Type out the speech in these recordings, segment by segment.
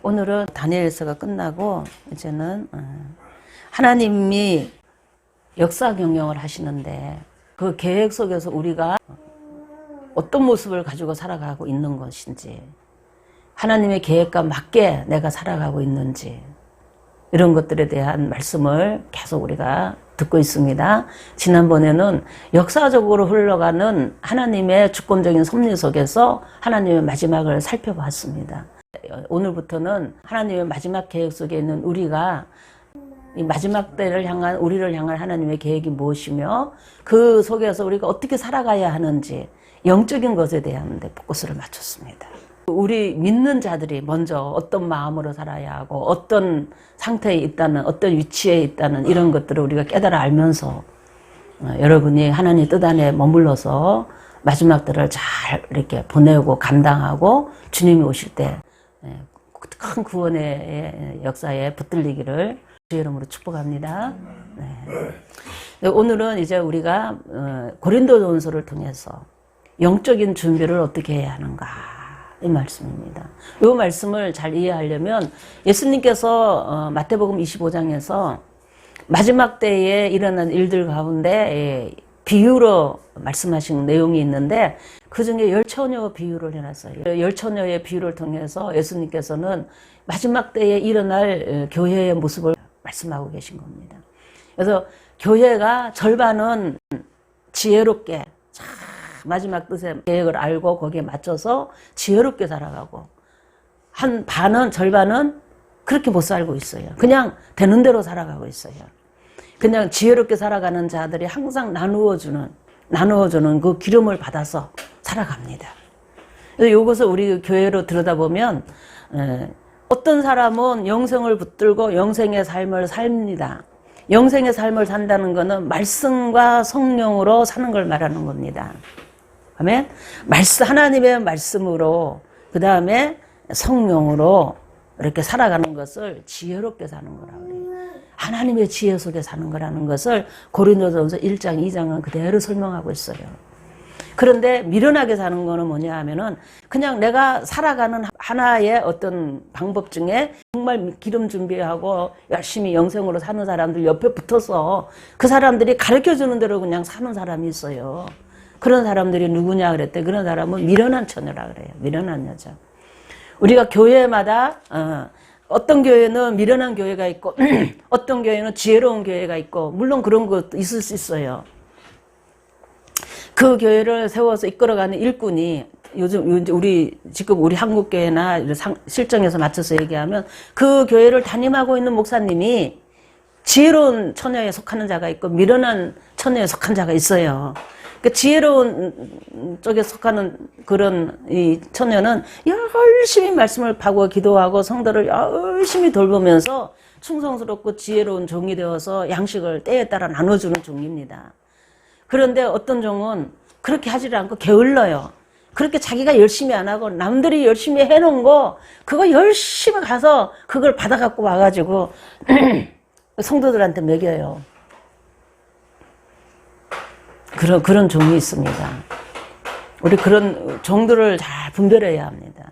오늘은 다니엘서가 끝나고 이제는 하나님이 역사 경영을 하시는데 그 계획 속에서 우리가 어떤 모습을 가지고 살아가고 있는 것인지, 하나님의 계획과 맞게 내가 살아가고 있는지, 이런 것들에 대한 말씀을 계속 우리가 듣고 있습니다. 지난번에는 역사적으로 흘러가는 하나님의 주권적인 섭리 속에서 하나님의 마지막을 살펴봤습니다. 오늘부터는 하나님의 마지막 계획 속에 있는 우리가 이 마지막 때를 향한, 우리를 향한 하나님의 계획이 무엇이며 그 속에서 우리가 어떻게 살아가야 하는지, 영적인 것에 대한 데 포커스를 맞췄습니다. 우리 믿는 자들이 먼저 어떤 마음으로 살아야 하고 어떤 상태에 있다는, 어떤 위치에 있다는 이런 것들을 우리가 깨달아 알면서 여러분이 하나님 뜻 안에 머물러서 마지막 때를 잘 이렇게 보내고 감당하고 주님이 오실 때 큰 구원의 역사에 붙들리기를 주의 이름으로 축복합니다. 네. 오늘은 이제 우리가 고린도전서를 통해서 영적인 준비를 어떻게 해야 하는가, 이 말씀입니다. 이 말씀을 잘 이해하려면 예수님께서 마태복음 25장에서 마지막 때에 일어난 일들 가운데 비유로 말씀하신 내용이 있는데 그 중에 열처녀 비유를 해놨어요. 열처녀의 비유를 통해서 예수님께서는 마지막 때에 일어날 교회의 모습을 말씀하고 계신 겁니다. 그래서 교회가 절반은 지혜롭게 마지막 뜻의 계획을 알고 거기에 맞춰서 지혜롭게 살아가고, 한 반은, 절반은 그렇게 못 살고 있어요. 그냥 되는 대로 살아가고 있어요. 그냥 지혜롭게 살아가는 자들이 항상 나누어주는 그 기름을 받아서 살아갑니다. 그래서 이것을 우리 교회로 들여다보면 어떤 사람은 영생을 붙들고 영생의 삶을 삽니다. 영생의 삶을 산다는 것은 말씀과 성령으로 사는 걸 말하는 겁니다. 아멘? 하나님의 말씀으로, 그 다음에 성령으로 이렇게 살아가는 것을 지혜롭게 사는 거라고 그래요. 하나님의 지혜 속에 사는 거라는 것을 고린도전서 1장, 2장은 그대로 설명하고 있어요. 그런데 미련하게 사는 거는 뭐냐 하면은 그냥 내가 살아가는 하나의 어떤 방법 중에 정말 기름 준비하고 열심히 영생으로 사는 사람들 옆에 붙어서 그 사람들이 가르쳐주는 대로 그냥 사는 사람이 있어요. 그런 사람들이 누구냐 그랬대. 그런 사람은 미련한 처녀라 그래요. 미련한 여자. 우리가 교회마다 어떤 교회는 미련한 교회가 있고 어떤 교회는 지혜로운 교회가 있고, 물론 그런 것도 있을 수 있어요. 그 교회를 세워서 이끌어가는 일꾼이 요즘 지금 우리 한국교회나 실정에서 맞춰서 얘기하면 그 교회를 담임하고 있는 목사님이 지혜로운 처녀에 속하는 자가 있고 미련한 처녀에 속한 자가 있어요. 그 지혜로운 쪽에 속하는 그런 이 처녀는 열심히 말씀을 파고 기도하고 성도를 열심히 돌보면서 충성스럽고 지혜로운 종이 되어서 양식을 때에 따라 나눠주는 종입니다. 그런데 어떤 종은 그렇게 하지를 않고 게을러요. 그렇게 자기가 열심히 안 하고 남들이 열심히 해놓은 거 그거 열심히 가서 그걸 받아갖고 와가지고 성도들한테 먹여요. 그런 종이 있습니다. 우리 그런 종들을 잘 분별해야 합니다.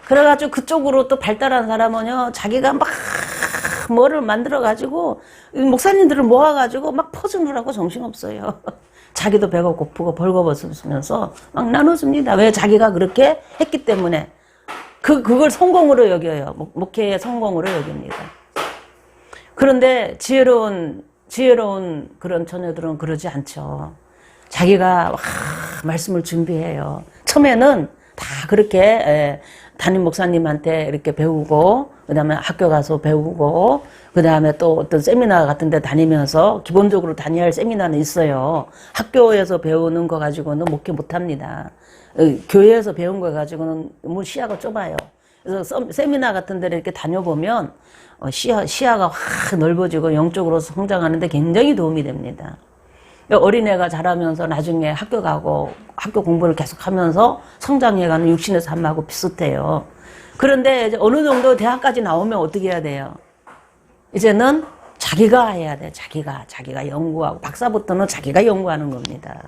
그래가지고 그쪽으로 또 발달한 사람은요, 자기가 막 뭐를 만들어가지고 목사님들을 모아가지고 막 퍼주느라고 정신없어요. 자기도 배가 고프고 벌거벗으면서 막 나눠줍니다. 왜? 자기가 그렇게 했기 때문에. 그걸 성공으로 여겨요. 목회의 성공으로 여깁니다. 그런데 지혜로운 그런 처녀들은 그러지 않죠. 자기가 말씀을 준비해요. 처음에는 다 그렇게 담임 목사님한테 이렇게 배우고, 그 다음에 학교 가서 배우고, 그 다음에 또 어떤 세미나 같은 데 다니면서, 기본적으로 다녀야 할 세미나는 있어요. 학교에서 배우는 거 가지고는 목회 못 합니다. 교회에서 배운 거 가지고는 너무 시야가 좁아요. 그래서 세미나 같은 데를 이렇게 다녀보면 시야가 확 넓어지고 영적으로 성장하는데 굉장히 도움이 됩니다. 어린애가 자라면서 나중에 학교 가고 학교 공부를 계속하면서 성장해가는 육신의 삶하고 비슷해요. 그런데 이제 어느 정도 대학까지 나오면 어떻게 해야 돼요? 이제는 자기가 해야 돼. 자기가 연구하고, 박사부터는 자기가 연구하는 겁니다.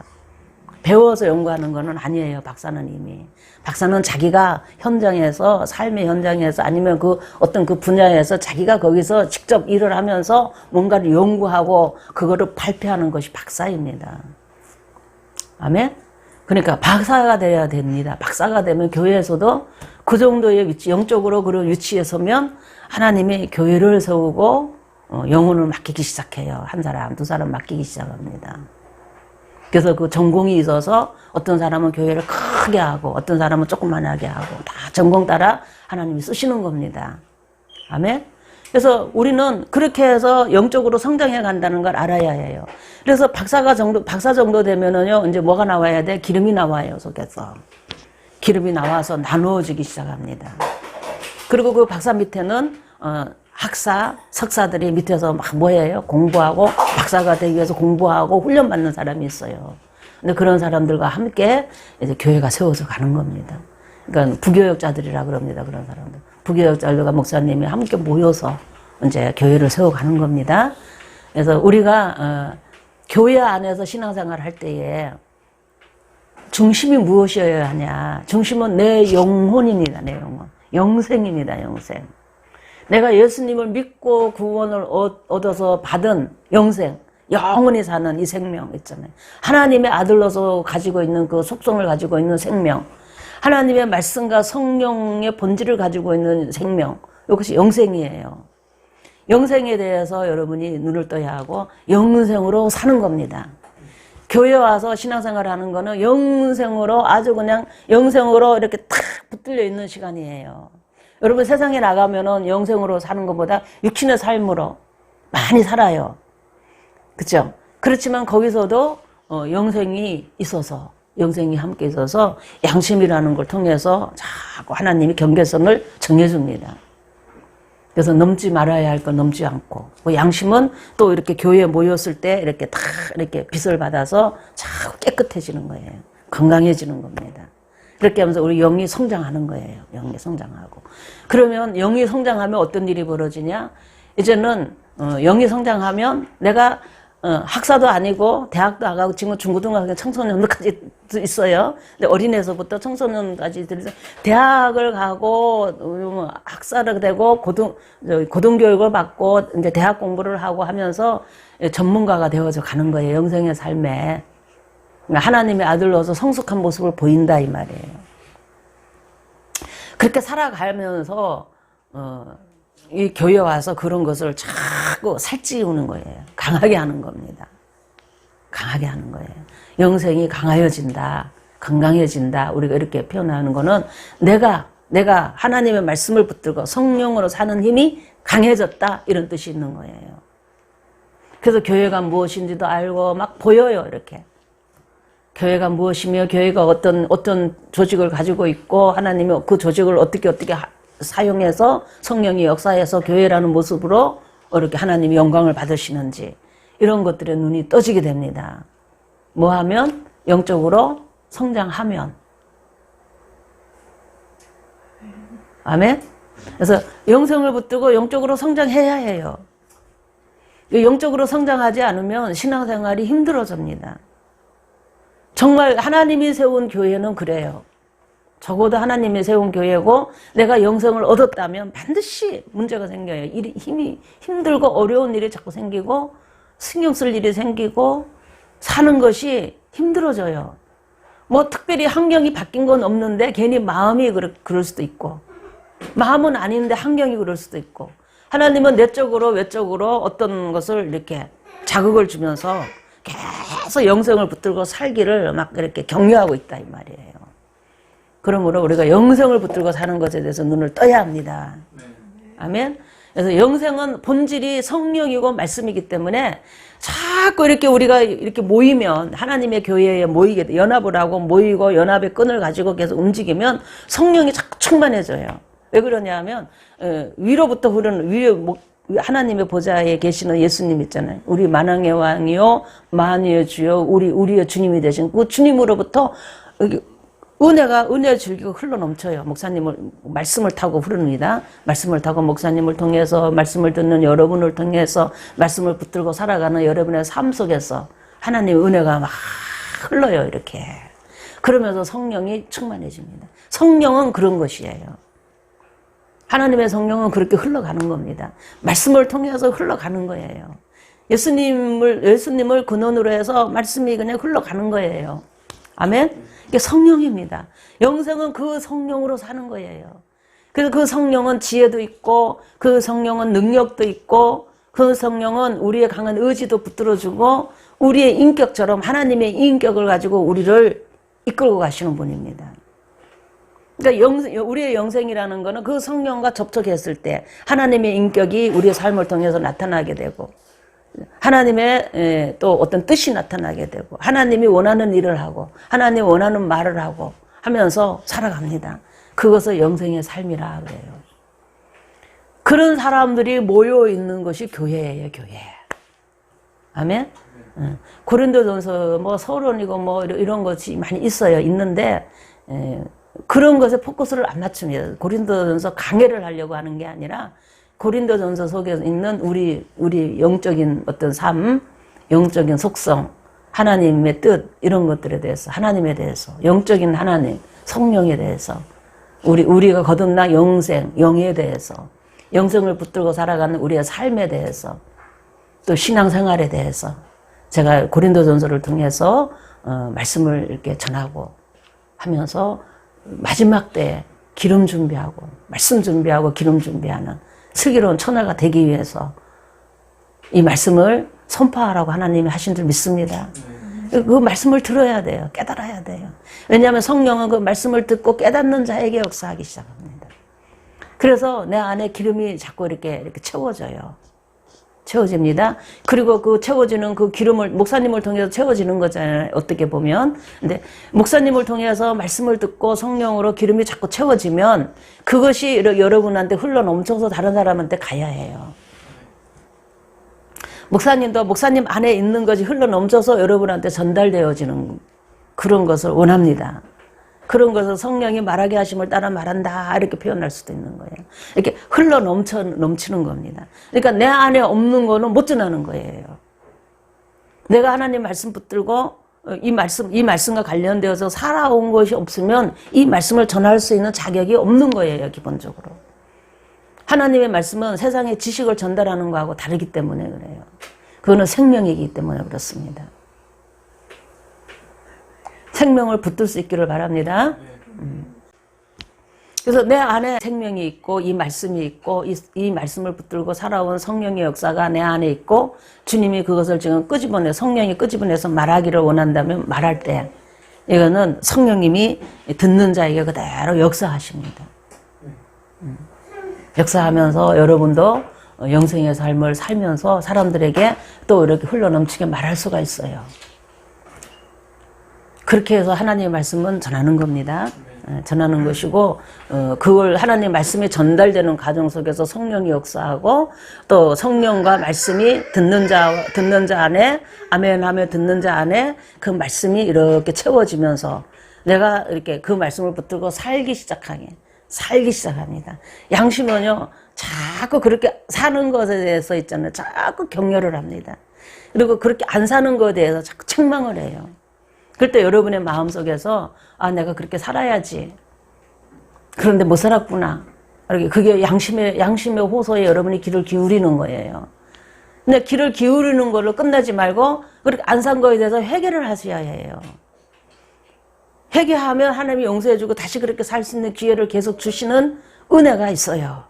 배워서 연구하는 거는 아니에요. 박사는 이미. 박사는 자기가 현장에서, 삶의 현장에서 아니면 그 어떤 그 분야에서 자기가 거기서 직접 일을 하면서 뭔가를 연구하고 그거를 발표하는 것이 박사입니다. 아멘? 그러니까 박사가 돼야 됩니다. 박사가 되면 교회에서도 그 정도의 위치, 영적으로 그런 위치에 서면 하나님이 교회를 세우고 영혼을 맡기기 시작해요. 한 사람, 두 사람 맡기기 시작합니다. 그래서 그 전공이 있어서 어떤 사람은 교회를 크게 하고 어떤 사람은 조그만하게 하고 다 전공 따라 하나님이 쓰시는 겁니다. 아멘? 그래서 우리는 그렇게 해서 영적으로 성장해 간다는 걸 알아야 해요. 그래서 박사 정도 되면은요, 이제 뭐가 나와야 돼? 기름이 나와요, 속에서. 기름이 나와서 나누어지기 시작합니다. 그리고 그 박사 밑에는, 학사, 석사들이 밑에서 막 뭐예요? 공부하고, 박사가 되기 위해서 공부하고 훈련받는 사람이 있어요. 근데 그런 사람들과 함께 이제 교회가 세워져 가는 겁니다. 그러니까 부교역자들이라 그럽니다, 그런 사람들. 부교역자들과 목사님이 함께 모여서 이제 교회를 세워가는 겁니다. 그래서 우리가 교회 안에서 신앙생활을 할 때에 중심이 무엇이어야 하냐? 중심은 내 영혼입니다, 내 영혼. 영생입니다, 영생. 내가 예수님을 믿고 구원을 얻어서 받은 영생, 영원히 사는 이 생명 있잖아요. 하나님의 아들로서 가지고 있는 그 속성을 가지고 있는 생명. 하나님의 말씀과 성령의 본질을 가지고 있는 생명. 이것이 영생이에요. 영생에 대해서 여러분이 눈을 떠야 하고 영생으로 사는 겁니다. 교회 와서 신앙생활 하는 거는 영생으로 아주 그냥 영생으로 이렇게 탁 붙들려 있는 시간이에요. 여러분 세상에 나가면은 영생으로 사는 것보다 육신의 삶으로 많이 살아요. 그렇죠? 그렇지만 거기서도 영생이 있어서 영생이 함께 있어서 양심이라는 걸 통해서 자꾸 하나님이 경계선을 정해줍니다. 그래서 넘지 말아야 할 건 넘지 않고, 양심은 또 이렇게 교회에 모였을 때 이렇게 다 이렇게 빛을 받아서 자꾸 깨끗해지는 거예요. 건강해지는 겁니다. 그렇게 하면서 우리 영이 성장하는 거예요. 영이 성장하고. 그러면 영이 성장하면 어떤 일이 벌어지냐? 이제는 영이 성장하면 내가 학사도 아니고 대학도 안 가고 지금 중고등학교 청소년까지 있어요. 근데 어린애에서부터 청소년까지 대학을 가고 학사를 되고 고등교육을 받고 이제 대학 공부를 하고 하면서 전문가가 되어져 가는 거예요. 영생의 삶에. 그러니까 하나님의 아들로서 성숙한 모습을 보인다 이 말이에요. 그렇게 살아가면서 이 교회 와서 그런 것을 자꾸 살찌우는 거예요. 강하게 하는 겁니다. 강하게 하는 거예요. 영생이 강하여진다. 건강해진다. 우리가 이렇게 표현하는 거는 내가 하나님의 말씀을 붙들고 성령으로 사는 힘이 강해졌다. 이런 뜻이 있는 거예요. 그래서 교회가 무엇인지도 알고 막 보여요. 이렇게. 교회가 무엇이며 교회가 어떤 조직을 가지고 있고 하나님이 그 조직을 어떻게 사용해서 성령이 역사해서 교회라는 모습으로 이렇게 하나님이 영광을 받으시는지 이런 것들에 눈이 떠지게 됩니다. 뭐 하면? 영적으로 성장하면. 아멘? 그래서 영성을 붙들고 영적으로 성장해야 해요. 영적으로 성장하지 않으면 신앙생활이 힘들어집니다. 정말 하나님이 세운 교회는 그래요. 적어도 하나님이 세운 교회고 내가 영성을 얻었다면 반드시 문제가 생겨요. 힘이 힘들고 어려운 일이 자꾸 생기고 신경 쓸 일이 생기고 사는 것이 힘들어져요. 뭐 특별히 환경이 바뀐 건 없는데 괜히 마음이 그럴 수도 있고 마음은 아닌데 환경이 그럴 수도 있고 하나님은 내적으로 외적으로 어떤 것을 이렇게 자극을 주면서 계속 영성을 붙들고 살기를 막 이렇게 격려하고 있다 이 말이에요. 그러므로 우리가 영생을 붙들고 사는 것에 대해서 눈을 떠야 합니다. 아멘. 그래서 영생은 본질이 성령이고 말씀이기 때문에 자꾸 이렇게 우리가 이렇게 모이면 하나님의 교회에 모이게 돼. 연합을 하고 모이고 연합의 끈을 가지고 계속 움직이면 성령이 자꾸 충만해져요. 왜 그러냐 하면 위로부터 흐르는 하나님의 보좌에 계시는 예수님 있잖아요. 우리 만왕의 왕이요 만유의 주요 우리의 주님이 되신 그 주님으로부터 은혜 줄기가 흘러 넘쳐요. 목사님을 말씀을 타고 흐릅니다. 말씀을 타고 목사님을 통해서 말씀을 듣는 여러분을 통해서 말씀을 붙들고 살아가는 여러분의 삶 속에서 하나님의 은혜가 막 흘러요, 이렇게. 그러면서 성령이 충만해집니다. 성령은 그런 것이에요. 하나님의 성령은 그렇게 흘러가는 겁니다. 말씀을 통해서 흘러가는 거예요. 예수님을 근원으로 해서 말씀이 그냥 흘러가는 거예요. 아멘? 이게 성령입니다. 영생은 그 성령으로 사는 거예요. 그래서 그 성령은 지혜도 있고, 그 성령은 능력도 있고, 그 성령은 우리의 강한 의지도 붙들어주고, 우리의 인격처럼 하나님의 인격을 가지고 우리를 이끌고 가시는 분입니다. 그러니까 우리의 영생이라는 거는 그 성령과 접촉했을 때 하나님의 인격이 우리의 삶을 통해서 나타나게 되고, 하나님의 또 어떤 뜻이 나타나게 되고, 하나님이 원하는 일을 하고, 하나님이 원하는 말을 하고 하면서 살아갑니다. 그것을 영생의 삶이라 그래요. 그런 사람들이 모여 있는 것이 교회예요, 교회. 아멘? 고린도전서 뭐 서론이고 뭐 이런 것이 많이 있는데 그런 것에 포커스를 안 맞춥니다. 고린도전서 강해를 하려고 하는 게 아니라 고린도전서 속에 있는 우리 영적인 어떤 삶, 영적인 속성, 하나님의 뜻 이런 것들에 대해서, 하나님에 대해서, 영적인 하나님, 성령에 대해서, 우리가 거듭난 영생, 영에 대해서, 영생을 붙들고 살아가는 우리의 삶에 대해서, 또 신앙생활에 대해서 제가 고린도전서를 통해서 말씀을 이렇게 전하고 하면서 마지막 때에 기름 준비하고 말씀 준비하고 기름 준비하는 슬기로운 처녀가 되기 위해서 이 말씀을 선포하라고 하나님이 하신 줄 믿습니다. 그 말씀을 들어야 돼요. 깨달아야 돼요. 왜냐하면 성령은 그 말씀을 듣고 깨닫는 자에게 역사하기 시작합니다. 그래서 내 안에 기름이 자꾸 이렇게 채워져요. 채워집니다. 그리고 그 채워지는 그 기름을 목사님을 통해서 채워지는 거잖아요. 어떻게 보면. 근데 목사님을 통해서 말씀을 듣고 성령으로 기름이 자꾸 채워지면 그것이 여러분한테 흘러 넘쳐서 다른 사람한테 가야 해요. 목사님도 목사님 안에 있는 것이 흘러 넘쳐서 여러분한테 전달되어지는 그런 것을 원합니다. 그런 것을 성령이 말하게 하심을 따라 말한다 이렇게 표현할 수도 있는 거예요. 이렇게 흘러 넘치는 겁니다. 그러니까 내 안에 없는 거는 못 전하는 거예요. 내가 하나님 말씀 붙들고 이 말씀과 관련되어서 살아온 것이 없으면 이 말씀을 전할 수 있는 자격이 없는 거예요, 기본적으로. 하나님의 말씀은 세상의 지식을 전달하는 거하고 다르기 때문에 그래요. 그거는 생명이기 때문에 그렇습니다. 생명을 붙들 수 있기를 바랍니다. 그래서 내 안에 생명이 있고 이 말씀이 있고 이 말씀을 붙들고 살아온 성령의 역사가 내 안에 있고 주님이 그것을 지금 성령이 끄집어내서 말하기를 원한다면 말할 때 이거는 성령님이 듣는 자에게 그대로 역사하십니다. 역사하면서 여러분도 영생의 삶을 살면서 사람들에게 또 이렇게 흘러넘치게 말할 수가 있어요. 그렇게 해서 하나님의 말씀은 전하는 겁니다. 전하는 것이고 그걸 하나님의 말씀이 전달되는 과정 속에서 성령이 역사하고 또 성령과 말씀이 듣는 자 안에 아멘하며 듣는 자 안에 그 말씀이 이렇게 채워지면서 내가 이렇게 그 말씀을 붙들고 살기 시작합니다. 양심은요 자꾸 그렇게 사는 것에 대해서 있잖아요. 자꾸 격려를 합니다. 그리고 그렇게 안 사는 것에 대해서 자꾸 책망을 해요. 그럴 때 여러분의 마음속에서 내가 그렇게 살아야지. 그런데 못 살았구나. 그게 양심의 호소에 여러분이 귀를 기울이는 거예요. 근데 귀를 기울이는 걸로 끝나지 말고 그렇게 안 산 거에 대해서 회개를 하셔야 해요. 회개하면 하나님이 용서해주고 다시 그렇게 살 수 있는 기회를 계속 주시는 은혜가 있어요.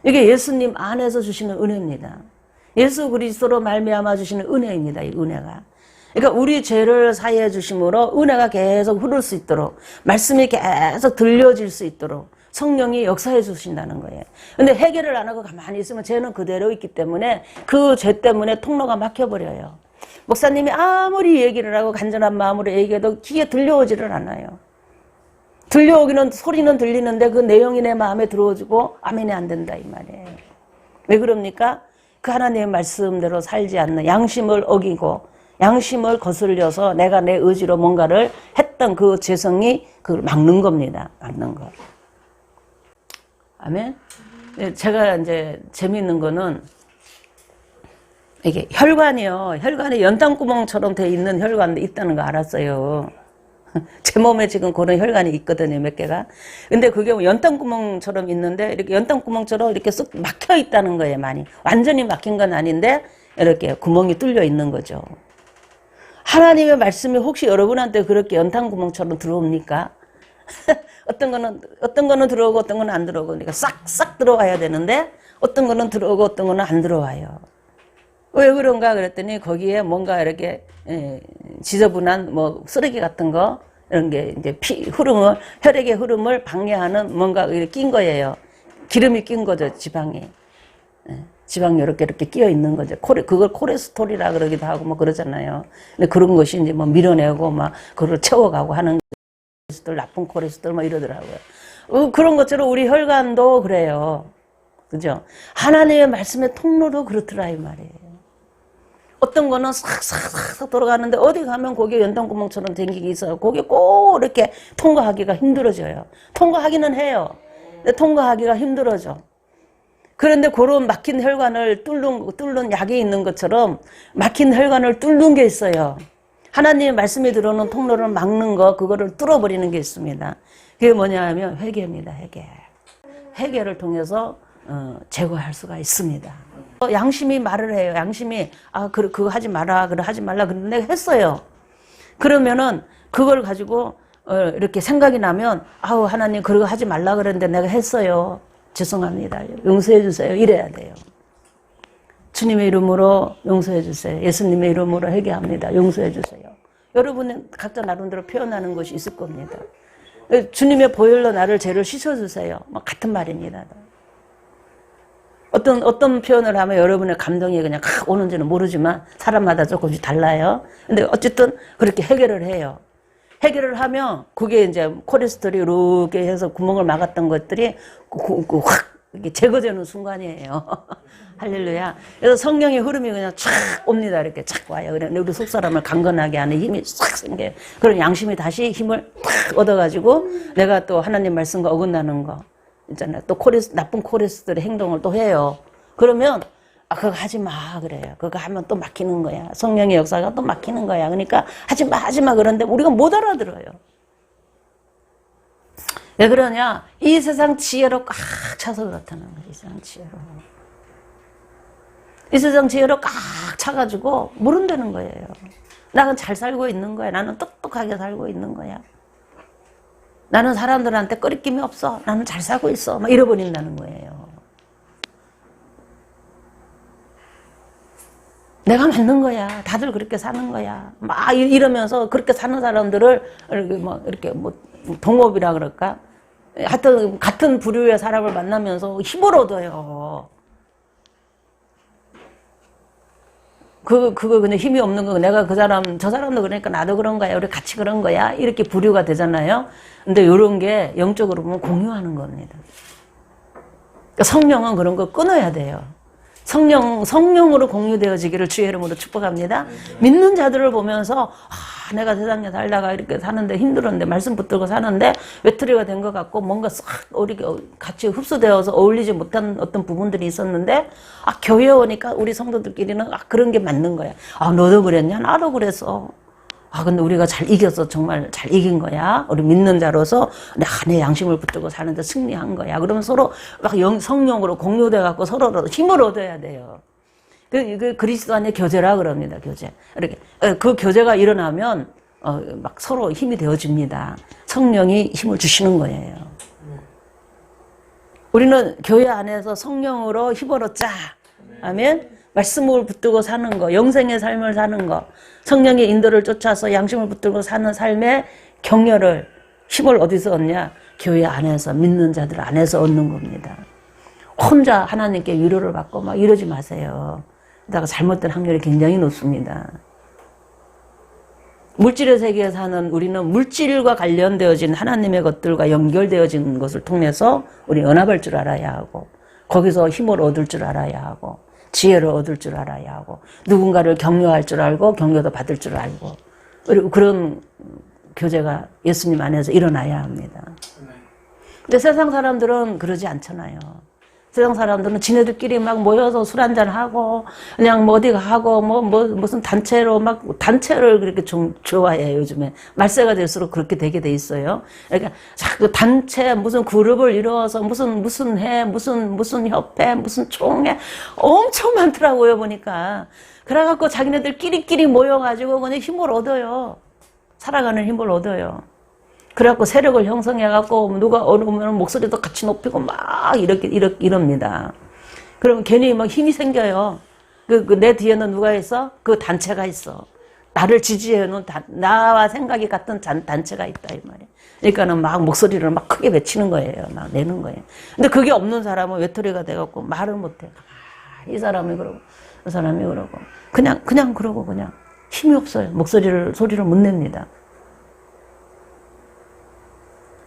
이게 예수님 안에서 주시는 은혜입니다. 예수 그리스도로 말미암아 주시는 은혜입니다. 이 은혜가. 그러니까 우리 죄를 사해해 주심으로 은혜가 계속 흐를 수 있도록 말씀이 계속 들려질 수 있도록 성령이 역사해 주신다는 거예요. 근데 해결을 안 하고 가만히 있으면 죄는 그대로 있기 때문에 그 죄 때문에 통로가 막혀버려요. 목사님이 아무리 얘기를 하고 간절한 마음으로 얘기해도 귀에 들려오지를 않아요. 들려오기는 소리는 들리는데 그 내용이 내 마음에 들어오고 아멘이 안 된다 이 말이에요. 왜 그럽니까? 그 하나님의 말씀대로 살지 않는 양심을 어기고 양심을 거슬려서 내가 내 의지로 뭔가를 했던 그 죄성이 그걸 막는 겁니다. 막는 거. 아멘? 제가 이제 재미있는 거는 이게 혈관이요. 혈관이 연탄구멍처럼 돼 있는 혈관도 있다는 거 알았어요. 제 몸에 지금 그런 혈관이 있거든요, 몇 개가. 근데 그게 연탄구멍처럼 있는데, 이렇게 연탄구멍처럼 이렇게 쓱 막혀 있다는 거예요, 많이. 완전히 막힌 건 아닌데, 이렇게 구멍이 뚫려 있는 거죠. 하나님의 말씀이 혹시 여러분한테 그렇게 연탄구멍처럼 들어옵니까? 어떤 거는 들어오고, 어떤 거는 안 들어오고, 그러니까 싹 들어와야 되는데, 어떤 거는 들어오고, 어떤 거는 안 들어와요. 왜 그런가 그랬더니 거기에 뭔가 이렇게 지저분한 뭐 쓰레기 같은 거 이런 게 이제 혈액의 흐름을 방해하는 뭔가 낀 거예요. 기름이 낀 거죠, 지방이. 지방이 이렇게 끼어 있는 거죠. 그걸 콜레스테롤이라 그러기도 하고 뭐 그러잖아요. 근데 그런 것이 이제 뭐 밀어내고 막 그걸 채워가고 하는 콜레스테롤, 나쁜 콜레스테롤 뭐 이러더라고요. 그런 것처럼 우리 혈관도 그래요. 그죠? 하나님의 말씀의 통로도 그렇더라 이 말이에요. 어떤 거는 싹 돌아가는데 어디 가면 거기에 연탄구멍처럼 된 게 있어요. 거기 꼭 이렇게 통과하기가 힘들어져요. 통과하기는 해요. 근데 통과하기가 힘들어져. 그런데 그런 막힌 혈관을 뚫는 약이 있는 것처럼 막힌 혈관을 뚫는 게 있어요. 하나님의 말씀이 들어오는 통로를 막는 거, 그거를 뚫어버리는 게 있습니다. 그게 뭐냐 하면 회개입니다, 회개. 회개를 통해서 제거할 수가 있습니다. 양심이 말을 해요. 양심이 그거 하지 마라, 그래 하지 말라. 그런데 내가 했어요. 그러면은 그걸 가지고 이렇게 생각이 나면 하나님 그거 하지 말라 그랬는데 내가 했어요. 죄송합니다. 용서해 주세요. 이래야 돼요. 주님의 이름으로 용서해 주세요. 예수님의 이름으로 회개합니다. 용서해 주세요. 여러분은 각자 나름대로 표현하는 것이 있을 겁니다. 주님의 보혈로 나를 죄를 씻어주세요. 같은 말입니다. 어떤 표현을 하면 여러분의 감동이 그냥 오는지는 모르지만 사람마다 조금씩 달라요. 근데 어쨌든 그렇게 해결을 해요. 해결을 하면 그게 이제 콜레스테롤이 이렇게 해서 구멍을 막았던 것들이 확 제거되는 순간이에요. 할렐루야. 그래서 성령의 흐름이 그냥 쫙 옵니다. 이렇게 쫙 와요. 그래 우리 속사람을 강건하게 하는 힘이 싹 생겨요. 그런 양심이 다시 힘을 탁 얻어가지고 내가 또 하나님 말씀과 어긋나는 거 있잖아요. 또 나쁜 콜레스테롤의 행동을 또 해요. 그러면 그거 하지 마 그래요. 그거 하면 또 막히는 거야. 성령의 역사가 또 막히는 거야. 그러니까 하지 마 그런데 우리가 못 알아들어요. 왜 그러냐? 이 세상 지혜로 꽉 차서 그렇다는 거지. 이 세상 지혜로. 이 세상 지혜로 꽉 차가지고 모른다는 거예요. 나는 잘 살고 있는 거야. 나는 똑똑하게 살고 있는 거야. 나는 사람들한테 꺼리낌이 없어. 나는 잘 살고 있어. 막 잃어버린다는 거예요. 내가 맞는 거야. 다들 그렇게 사는 거야. 막 이러면서 그렇게 사는 사람들을 이렇게 동업이라 그럴까? 하여튼 같은 부류의 사람을 만나면서 힘을 얻어요. 그거 근데 힘이 없는 거 내가 저 사람도 그러니까 나도 그런 거야. 우리 같이 그런 거야. 이렇게 부류가 되잖아요. 근데 이런 게 영적으로 보면 공유하는 겁니다. 그러니까 성령은 그런 거 끊어야 돼요. 성령으로 공유되어지기를 주의 이름으로 축복합니다. 믿는 자들을 보면서 내가 세상에 살다가 이렇게 사는데 힘들었는데 말씀 붙들고 사는데 외톨이가 된 것 같고 뭔가 싹 우리 같이 흡수되어서 어울리지 못한 어떤 부분들이 있었는데 교회에 오니까 우리 성도들끼리는 그런 게 맞는 거야. 너도 그랬냐? 나도 그랬어. 근데 우리가 잘 이겼어. 정말 잘 이긴 거야. 우리 믿는 자로서 내 양심을 붙들고 사는데 승리한 거야. 그러면 서로 막 성령으로 공유돼갖고 서로 힘을 얻어야 돼요. 그 그리스도 안에 교제라 그럽니다. 교제. 이렇게 그 교제가 일어나면 막 서로 힘이 되어집니다. 성령이 힘을 주시는 거예요. 우리는 교회 안에서 성령으로 힘을 얻자. 아멘. 말씀을 붙들고 사는 거, 영생의 삶을 사는 거, 성령의 인도를 쫓아서 양심을 붙들고 사는 삶의 격려를, 힘을 어디서 얻냐? 교회 안에서, 믿는 자들 안에서 얻는 겁니다. 혼자 하나님께 위로를 받고 막 이러지 마세요. 그러다가 잘못된 확률이 굉장히 높습니다. 물질의 세계에 사는 우리는 물질과 관련되어진 하나님의 것들과 연결되어진 것을 통해서 우리 연합할 줄 알아야 하고, 거기서 힘을 얻을 줄 알아야 하고, 지혜를 얻을 줄 알아야 하고, 누군가를 격려할 줄 알고 격려도 받을 줄 알고, 그리고 그런 교제가 예수님 안에서 일어나야 합니다. 근데 세상 사람들은 그러지 않잖아요. 세상 사람들은 지네들끼리 막 모여서 술 한잔하고, 그냥 뭐 어디 가고, 무슨 단체로 단체를 그렇게 좀 좋아해요, 요즘에. 말세가 될수록 그렇게 되게 돼 있어요. 그러니까, 자꾸 단체, 무슨 그룹을 이루어서, 무슨 회, 무슨 협회, 무슨 총회, 엄청 많더라고요, 보니까. 그래갖고 자기네들끼리 모여가지고 그냥 힘을 얻어요. 살아가는 힘을 얻어요. 그래갖고 세력을 형성해갖고 누가 어려우면 목소리도 같이 높이고 막 이럽니다. 그러면 괜히 막 힘이 생겨요. 내 뒤에는 누가 있어? 그 단체가 있어. 나를 지지해놓은 나와 생각이 같은 단체가 있다 이 말이에요. 그러니까는 막 목소리를 막 크게 외치는 거예요. 막 내는 거예요. 근데 그게 없는 사람은 외톨이가 돼갖고 말을 못해. 이 사람이 그러고 그 사람이 그러고 그냥 그러고 그냥 힘이 없어요. 소리를 못 냅니다.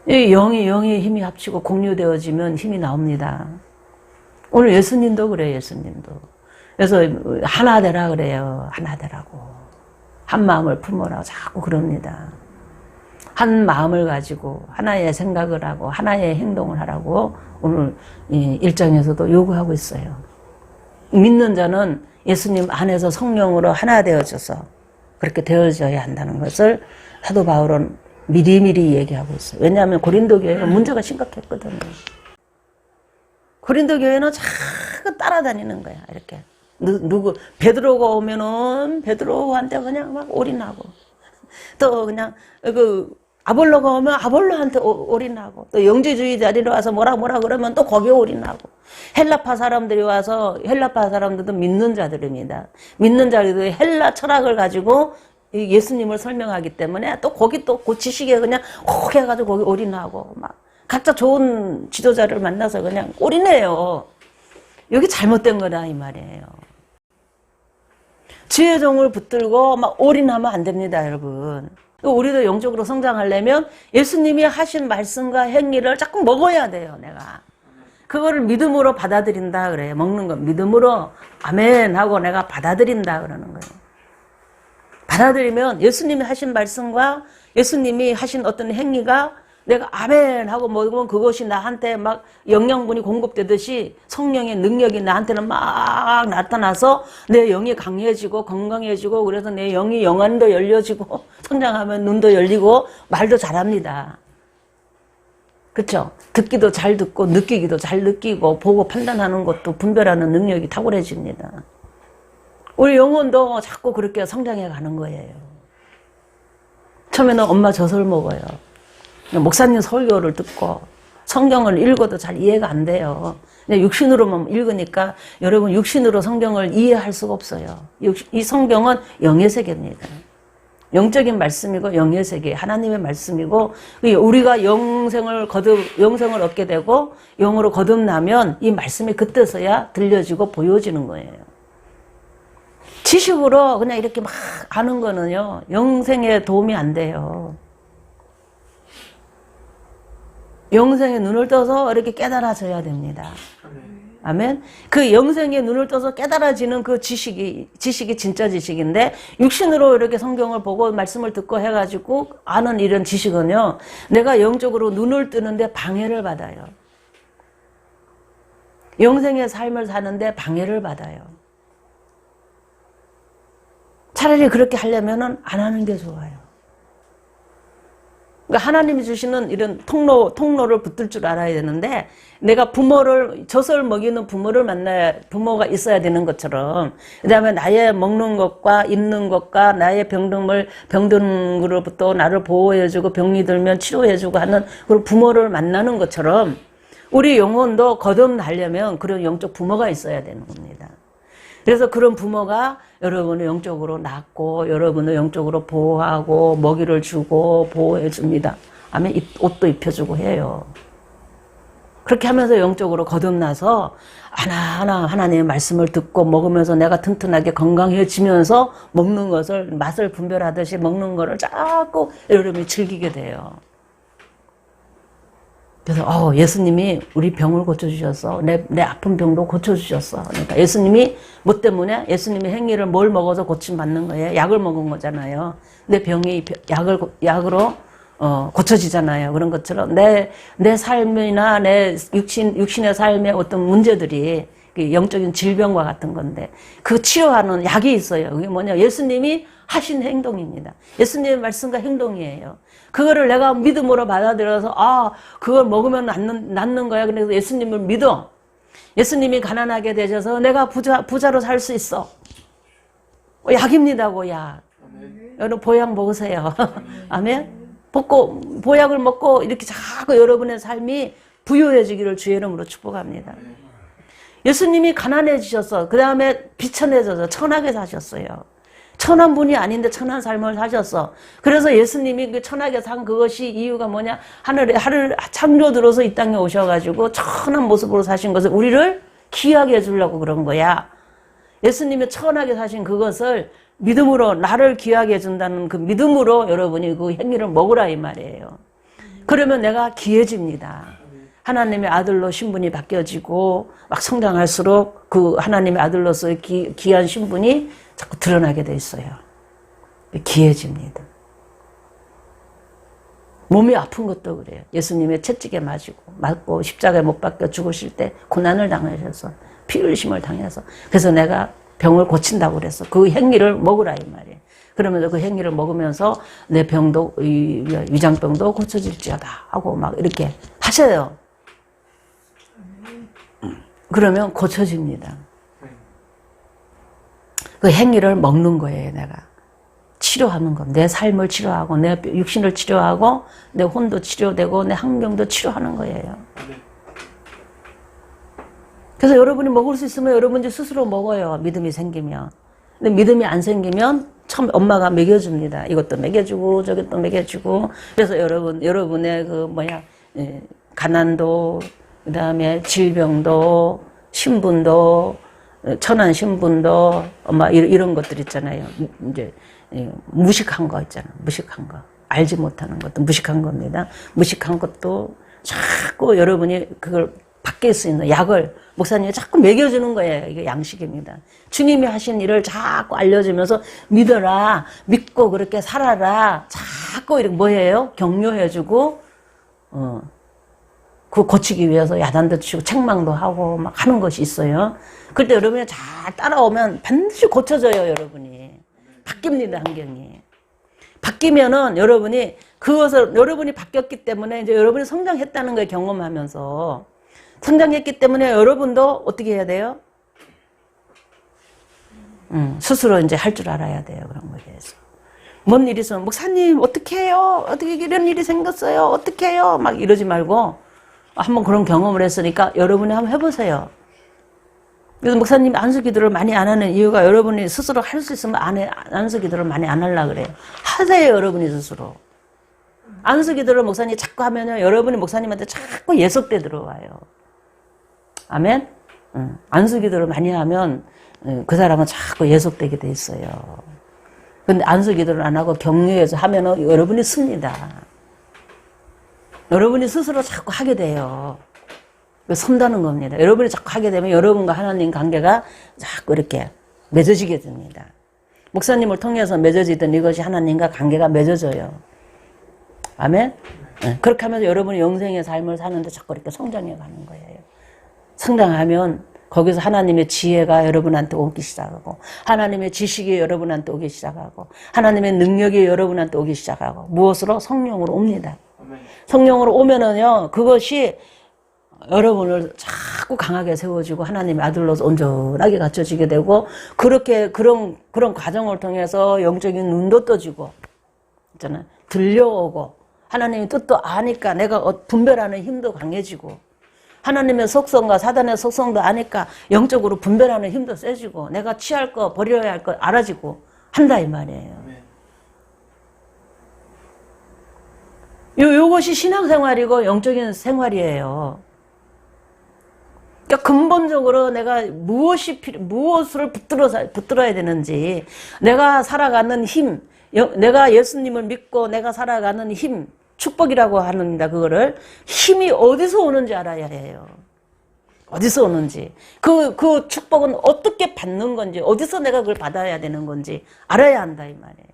이 영이 힘이 합치고 공유되어지면 힘이 나옵니다. 오늘 예수님도 그래요, 예수님도. 그래서 하나 되라 그래요. 하나 되라고. 한 마음을 품어라. 자꾸 그럽니다. 한 마음을 가지고 하나의 생각을 하고 하나의 행동을 하라고 오늘 1장에서도 요구하고 있어요. 믿는 자는 예수님 안에서 성령으로 하나 되어져서 그렇게 되어져야 한다는 것을 사도 바울은 미리미리 얘기하고 있어요. 왜냐하면 고린도 교회가 문제가 심각했거든요. 고린도 교회는 자꾸 따라다니는 거야. 이렇게 베드로가 오면은 베드로한테 그냥 막 올인하고, 또 그냥 아볼로가 오면 아볼로한테 올인하고, 또 영지주의자리로 와서 뭐라 그러면 또 거기에 올인하고, 헬라파 사람들이 와서 헬라파 사람들도 믿는 자들입니다. 믿는 자들이 헬라 철학을 가지고 예수님을 설명하기 때문에 또 거기 또 그 지식에 그냥 혹 해가지고 거기 올인하고 막 각자 좋은 지도자를 만나서 그냥 올인해요. 여기 잘못된 거다 이 말이에요. 지혜종을 붙들고 막 올인하면 안 됩니다, 여러분. 우리도 영적으로 성장하려면 예수님이 하신 말씀과 행위를 자꾸 먹어야 돼요, 내가. 그거를 믿음으로 받아들인다 그래요. 먹는 거 믿음으로 아멘 하고 내가 받아들인다 그러는 거예요. 받아들이면 예수님이 하신 말씀과 예수님이 하신 어떤 행위가 내가 아멘 하고 먹으면 그것이 나한테 막 영양분이 공급되듯이 성령의 능력이 나한테는 막 나타나서 내 영이 강해지고 건강해지고, 그래서 내 영이 영안도 열려지고 성장하면 눈도 열리고 말도 잘합니다. 그렇죠? 듣기도 잘 듣고 느끼기도 잘 느끼고 보고 판단하는 것도 분별하는 능력이 탁월해집니다. 우리 영혼도 자꾸 그렇게 성장해 가는 거예요. 처음에는 엄마 젖을 먹어요. 목사님 설교를 듣고 성경을 읽어도 잘 이해가 안 돼요. 육신으로만 읽으니까 여러분 육신으로 성경을 이해할 수가 없어요. 이 성경은 영의 세계입니다. 영적인 말씀이고 영의 세계, 하나님의 말씀이고, 우리가 영생을 얻게 되고 영으로 거듭나면 이 말씀이 그때서야 들려지고 보여지는 거예요. 지식으로 그냥 이렇게 막 아는 거는요, 영생에 도움이 안 돼요. 영생의 눈을 떠서 이렇게 깨달아져야 됩니다. 아멘. 그 영생의 눈을 떠서 깨달아지는 그 지식이 진짜 지식인데, 육신으로 이렇게 성경을 보고 말씀을 듣고 해가지고 아는 이런 지식은요, 내가 영적으로 눈을 뜨는데 방해를 받아요. 영생의 삶을 사는데 방해를 받아요. 차라리 그렇게 하려면은 안 하는 게 좋아요. 그러니까 하나님이 주시는 이런 통로를 붙들 줄 알아야 되는데, 내가 젖을 먹이는 부모가 있어야 되는 것처럼, 그 다음에 나의 먹는 것과 입는 것과 나의 병든으로부터 나를 보호해주고 병이 들면 치료해주고 하는 그런 부모를 만나는 것처럼, 우리 영혼도 거듭나려면 그런 영적 부모가 있어야 되는 겁니다. 그래서 그런 부모가 여러분을 영적으로 낳고 여러분을 영적으로 보호하고 먹이를 주고 보호해 줍니다. 아멘. 옷도 입혀주고 해요. 그렇게 하면서 영적으로 거듭나서 하나하나 하나님의 말씀을 듣고 먹으면서 내가 튼튼하게 건강해지면서 먹는 것을 맛을 분별하듯이 먹는 거를 자꾸 여러분이 즐기게 돼요. 그래서 예수님이 우리 병을 고쳐주셨어. 내 아픈 병도 고쳐주셨어. 그러니까 예수님이 뭐 때문에? 예수님의 행위를 뭘 먹어서 고침받는 거예요? 약을 먹은 거잖아요. 내 병이 약으로 고쳐지잖아요. 그런 것처럼 내 삶이나 내 육신의 삶의 어떤 문제들이 영적인 질병과 같은 건데 그 치료하는 약이 있어요. 그게 뭐냐? 예수님이 하신 행동입니다. 예수님의 말씀과 행동이에요. 그거를 내가 믿음으로 받아들여서 그걸 먹으면 낫는 거야. 그래서 예수님을 믿어. 예수님이 가난하게 되셔서 내가 부자로 살 수 있어. 약입니다고 약. 여러분 보약 먹으세요. 아멘. 보약을 먹고 이렇게 자꾸 여러분의 삶이 부유해지기를 주의 이름으로 축복합니다. 예수님이 가난해지셔서 그 다음에 비천해져서 천하게 사셨어요. 천한 분이 아닌데 천한 삶을 사셨어. 그래서 예수님이 그 천하게 산 그것이 이유가 뭐냐? 하늘 창조들어서 이 땅에 오셔가지고 천한 모습으로 사신 것을 우리를 귀하게 해주려고 그런 거야. 예수님이 천하게 사신 그것을 믿음으로 나를 귀하게 해준다는 그 믿음으로 여러분이 그 행위를 먹으라 이 말이에요. 그러면 내가 귀해집니다. 하나님의 아들로 신분이 바뀌어지고 막 성장할수록 그 하나님의 아들로서의 귀한 신분이 자꾸 드러나게 돼 있어요. 귀해집니다. 몸이 아픈 것도 그래요. 예수님의 채찍에 맞고 십자가에 못 박혀 죽으실 때 고난을 당하셔서 피 흘리심을 당해서 그래서 내가 병을 고친다고 그랬어. 그 행위를 먹으라 이 말이에요. 그러면서 그 행위를 먹으면서 내 병도 위장병도 고쳐질지어다 하고 막 이렇게 하셔요. 그러면 고쳐집니다. 그 행위를 먹는 거예요. 내가 치료하는 거. 내 삶을 치료하고 내 육신을 치료하고 내 혼도 치료되고 내 환경도 치료하는 거예요. 그래서 여러분이 먹을 수 있으면 여러분이 스스로 먹어요. 믿음이 생기면. 근데 믿음이 안 생기면 처음 엄마가 먹여줍니다. 이것도 먹여주고 저것도 먹여주고. 그래서 여러분의 가난도 그다음에 질병도 신분도 천한 신분도 이런 것들 있잖아요. 이제 무식한 거 있잖아. 무식한 거. 알지 못하는 것도 무식한 겁니다. 무식한 것도 자꾸 여러분이 그걸 바뀔 수 있는 약을 목사님이 자꾸 먹여주는 거예요. 이게 양식입니다. 주님이 하신 일을 자꾸 알려주면서 믿어라, 믿고 그렇게 살아라. 자꾸 이렇게 뭐예요? 격려해주고, 그거 고치기 위해서 야단도 치고 책망도 하고 막 하는 것이 있어요. 그때 여러분이 잘 따라오면 반드시 고쳐져요, 여러분이. 바뀝니다, 환경이. 바뀌면은 여러분이 여러분이 바뀌었기 때문에 이제 여러분이 성장했다는 걸 경험하면서 성장했기 때문에 여러분도 어떻게 해야 돼요? 스스로 이제 할 줄 알아야 돼요. 그런 거에 대해서. 뭔 일이 있으면 목사님 어떻게 해요? 어떻게 이런 일이 생겼어요? 어떻게 해요? 막 이러지 말고 한번 그런 경험을 했으니까 여러분이 한번 해보세요. 그래서 목사님 안수기도를 많이 안 하는 이유가 여러분이 스스로 할 수 있으면 안수기도를 많이 안 하려고 그래요. 하세요, 여러분이 스스로. 안수기도를 목사님이 자꾸 하면은 여러분이 목사님한테 자꾸 예속돼 들어와요. 아멘? 안수기도를 많이 하면 그 사람은 자꾸 예속되게 돼 있어요. 근데 안수기도를 안 하고 격려해서 하면은 여러분이 씁니다. 여러분이 스스로 자꾸 하게 돼요. 선다는 겁니다. 여러분이 자꾸 하게 되면 여러분과 하나님 관계가 자꾸 이렇게 맺어지게 됩니다. 목사님을 통해서 맺어지던 이것이 하나님과 관계가 맺어져요. 아멘? 그렇게 하면서 여러분이 영생의 삶을 사는데 자꾸 이렇게 성장해 가는 거예요. 성장하면 거기서 하나님의 지혜가 여러분한테 오기 시작하고 하나님의 지식이 여러분한테 오기 시작하고 하나님의 능력이 여러분한테 오기 시작하고 무엇으로? 성령으로 옵니다. 성령으로 오면은요 그것이 여러분을 자꾸 강하게 세워주고 하나님의 아들로서 온전하게 갖춰지게 되고 그렇게 그런 과정을 통해서 영적인 눈도 떠지고 있잖아요. 들려오고 하나님의 뜻도 아니까 내가 분별하는 힘도 강해지고 하나님의 속성과 사단의 속성도 아니까 영적으로 분별하는 힘도 세지고 내가 취할 거 버려야 할 거 알아지고 한다 이 말이에요. 요것이 신앙생활이고 영적인 생활이에요. 그러니까 근본적으로 내가 무엇을 붙들어야 되는지 내가 살아가는 힘 내가 예수님을 믿고 내가 살아가는 힘 축복이라고 하는데 그거를 힘이 어디서 오는지 알아야 해요. 어디서 오는지 그 축복은 어떻게 받는 건지 어디서 내가 그걸 받아야 되는 건지 알아야 한다 이 말이에요.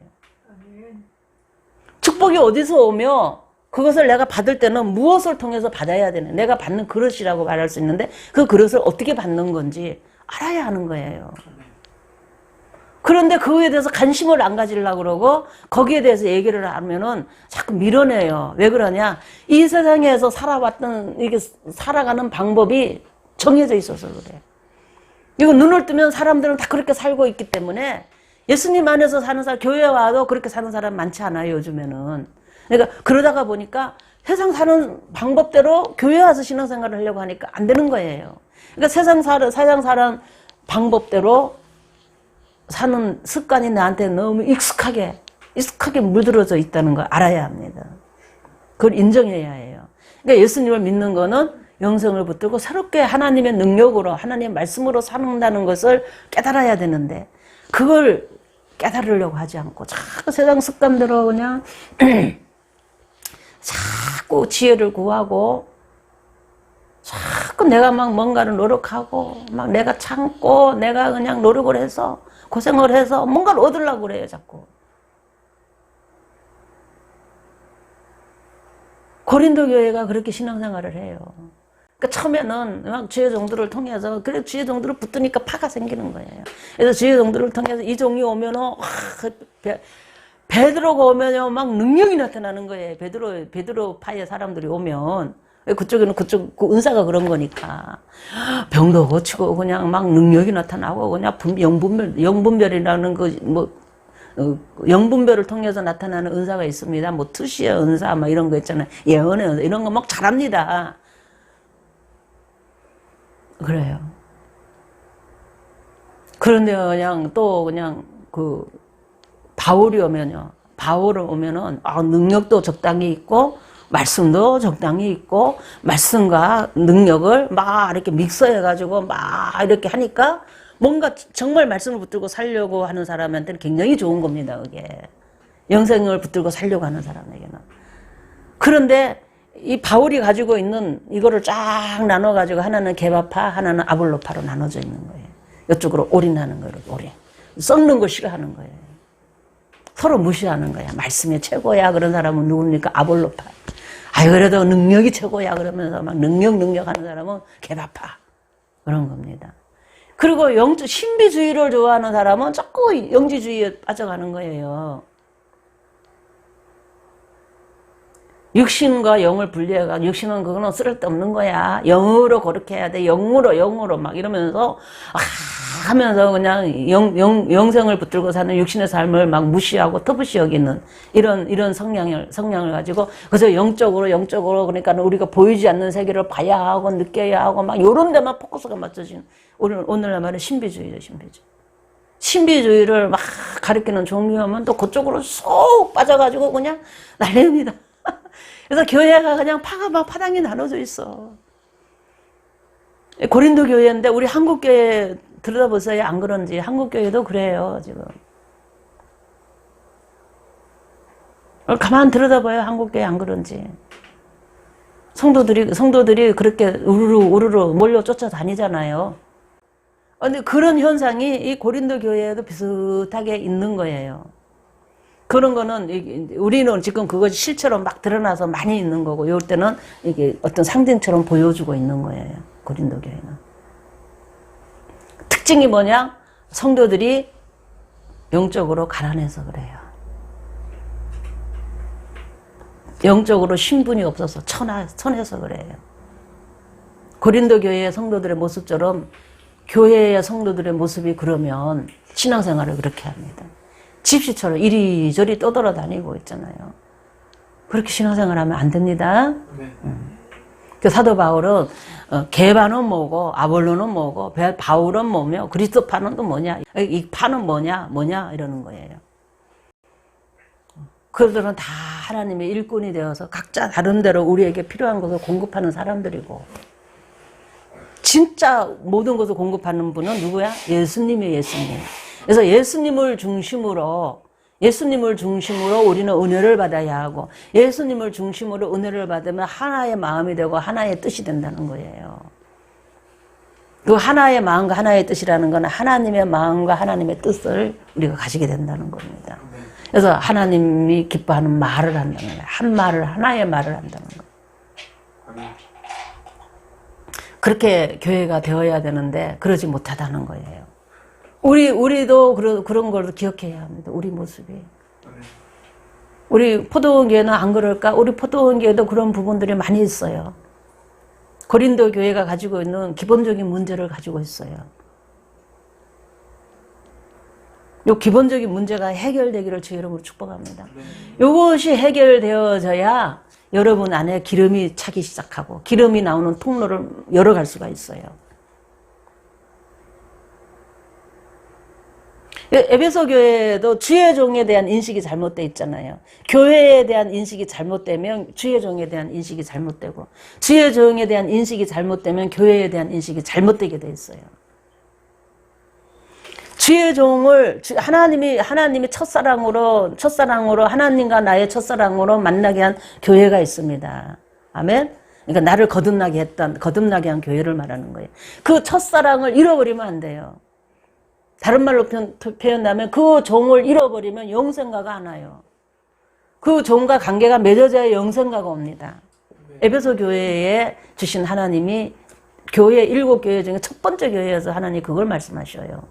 축복이 어디서 오며 그것을 내가 받을 때는 무엇을 통해서 받아야 되는, 내가 받는 그릇이라고 말할 수 있는데 그 그릇을 어떻게 받는 건지 알아야 하는 거예요. 그런데 그거에 대해서 관심을 안 가지려고 그러고 거기에 대해서 얘기를 하면은 자꾸 밀어내요. 왜 그러냐? 이 세상에서 살아왔던, 이게 살아가는 방법이 정해져 있어서 그래. 이거 눈을 뜨면 사람들은 다 그렇게 살고 있기 때문에 예수님 안에서 사는 사람, 교회 와도 그렇게 사는 사람 많지 않아요, 요즘에는. 그러니까 그러다가 보니까 세상 사는 방법대로 교회 와서 신앙생활을 하려고 하니까 안 되는 거예요. 그러니까 세상 사는 방법대로 사는 습관이 나한테 너무 익숙하게 물들어져 있다는 걸 알아야 합니다. 그걸 인정해야 해요. 그러니까 예수님을 믿는 거는 영생을 붙들고 새롭게 하나님의 능력으로, 하나님의 말씀으로 사는다는 것을 깨달아야 되는데 그걸 깨달으려고 하지 않고 자꾸 세상 습관대로 그냥 자꾸 지혜를 구하고 자꾸 내가 막 뭔가를 노력하고 막 내가 참고 내가 그냥 노력을 해서 고생을 해서 뭔가를 얻으려고 그래요, 자꾸. 고린도 교회가 그렇게 신앙생활을 해요. 그러니까 처음에는 막 주의 종들을 통해서, 그래 주의 종들을 붙으니까 파가 생기는 거예요. 그래서 주의 종들을 통해서 이 종이 오면은 베드로가 오면요 막 능력이 나타나는 거예요. 베드로 파의 사람들이 오면 그쪽에는 그쪽 그 은사가 그런 거니까 병도 고치고 그냥 막 능력이 나타나고 그냥 영분별이라는 그 뭐 영분별을 통해서 나타나는 은사가 있습니다. 뭐 투시의 은사 막 이런 거 있잖아요. 예언의 은사 이런 거 막 잘합니다. 그래요. 그런데 그냥 또 그냥 그 바울이 오면요. 바울을 오면은 능력도 적당히 있고 말씀도 적당히 있고 말씀과 능력을 막 이렇게 믹서해가지고 막 이렇게 하니까 뭔가 정말 말씀을 붙들고 살려고 하는 사람한테는 굉장히 좋은 겁니다. 그게 영생을 붙들고 살려고 하는 사람에게는. 그런데 이 바울이 가지고 있는 이거를 쫙 나눠가지고 하나는 게바파, 하나는 아볼로파로 나눠져 있는 거예요. 이쪽으로 올인하는 거예요. 올인. 썩는 거 싫어하는 거예요. 서로 무시하는 거야. 말씀이 최고야. 그런 사람은 누굽니까? 아볼로파. 그래도 능력이 최고야. 그러면서 막 능력 하는 사람은 게바파. 그런 겁니다. 그리고 신비주의를 좋아하는 사람은 자꾸 영지주의에 빠져가는 거예요. 육신과 영을 분리해가 육신은 그거는 쓸데없는 거야. 영으로 그렇게 해야 돼. 영으로 막 이러면서 하면서 그냥 영생을 붙들고 사는 육신의 삶을 막 무시하고 터부시 여기는 이런 성향을 가지고 그래서 영적으로 그러니까 우리가 보이지 않는 세계를 봐야 하고 느껴야 하고 막 이런 데만 포커스가 맞춰진 오늘날 말은 신비주의죠. 신비주의를 막 가리키는 종교하면 또 그쪽으로 쏙 빠져가지고 그냥 난립니다. 그래서 교회가 그냥 파가 막 파당이 나눠져 있어. 고린도 교회인데 우리 한국 교회 들여다보세요. 안 그런지. 한국 교회도 그래요, 지금. 가만 들여다봐요. 한국 교회 안 그런지. 성도들이 그렇게 우르르 몰려 쫓아다니잖아요. 근데 그런 현상이 이 고린도 교회에도 비슷하게 있는 거예요. 그런 거는 우리는 지금 그것이 실체로 막 드러나서 많이 있는 거고 이럴 때는 이게 어떤 상징처럼 보여주고 있는 거예요. 고린도 교회는. 특징이 뭐냐? 성도들이 영적으로 가난해서 그래요. 영적으로 신분이 없어서 천해서 그래요. 고린도 교회의 성도들의 모습처럼 교회의 성도들의 모습이 그러면 신앙생활을 그렇게 합니다. 집시처럼 이리저리 떠돌아다니고 있잖아요. 그렇게 신앙생활하면 안 됩니다. 그 사도 바울은 게바는 뭐고 아볼로는 뭐고 바울은 뭐며 그리스도파는 또 뭐냐 이 파는 뭐냐 이러는 거예요. 그들은 다 하나님의 일꾼이 되어서 각자 다른 대로 우리에게 필요한 것을 공급하는 사람들이고 진짜 모든 것을 공급하는 분은 누구야? 예수님이에요. 예수님. 그래서 예수님을 중심으로 우리는 은혜를 받아야 하고 예수님을 중심으로 은혜를 받으면 하나의 마음이 되고 하나의 뜻이 된다는 거예요. 그 하나의 마음과 하나의 뜻이라는 건 하나님의 마음과 하나님의 뜻을 우리가 가지게 된다는 겁니다. 그래서 하나님이 기뻐하는 말을 한다는 거예요. 한 말을, 하나의 말을 한다는 거예요. 그렇게 교회가 되어야 되는데 그러지 못하다는 거예요. 우리도 그런 걸 기억해야 합니다. 우리 모습이. 우리 포도원교회는 안 그럴까? 우리 포도원교회도 그런 부분들이 많이 있어요. 고린도 교회가 가지고 있는 기본적인 문제를 가지고 있어요. 요 기본적인 문제가 해결되기를 주의 이름으로 축복합니다. 이것이 해결되어져야 여러분 안에 기름이 차기 시작하고 기름이 나오는 통로를 열어갈 수가 있어요. 에베소 교회도 주의 종에 대한 인식이 잘못되어 있잖아요. 교회에 대한 인식이 잘못되면 주의 종에 대한 인식이 잘못되고 주의 종에 대한 인식이 잘못되면 교회에 대한 인식이 잘못되게 돼 있어요. 주의 종을 하나님이 첫사랑으로 하나님과 나의 첫사랑으로 만나게 한 교회가 있습니다. 아멘. 그러니까 나를 거듭나게 한 교회를 말하는 거예요. 그 첫사랑을 잃어버리면 안 돼요. 다른 말로 표현하면 그 종을 잃어버리면 영생가가 안 와요. 그 종과 관계가 맺어져야 영생가가 옵니다. 에베소 교회에 주신 하나님이 교회 7교회 중에 첫 번째 교회여서 하나님이 그걸 말씀하셔요.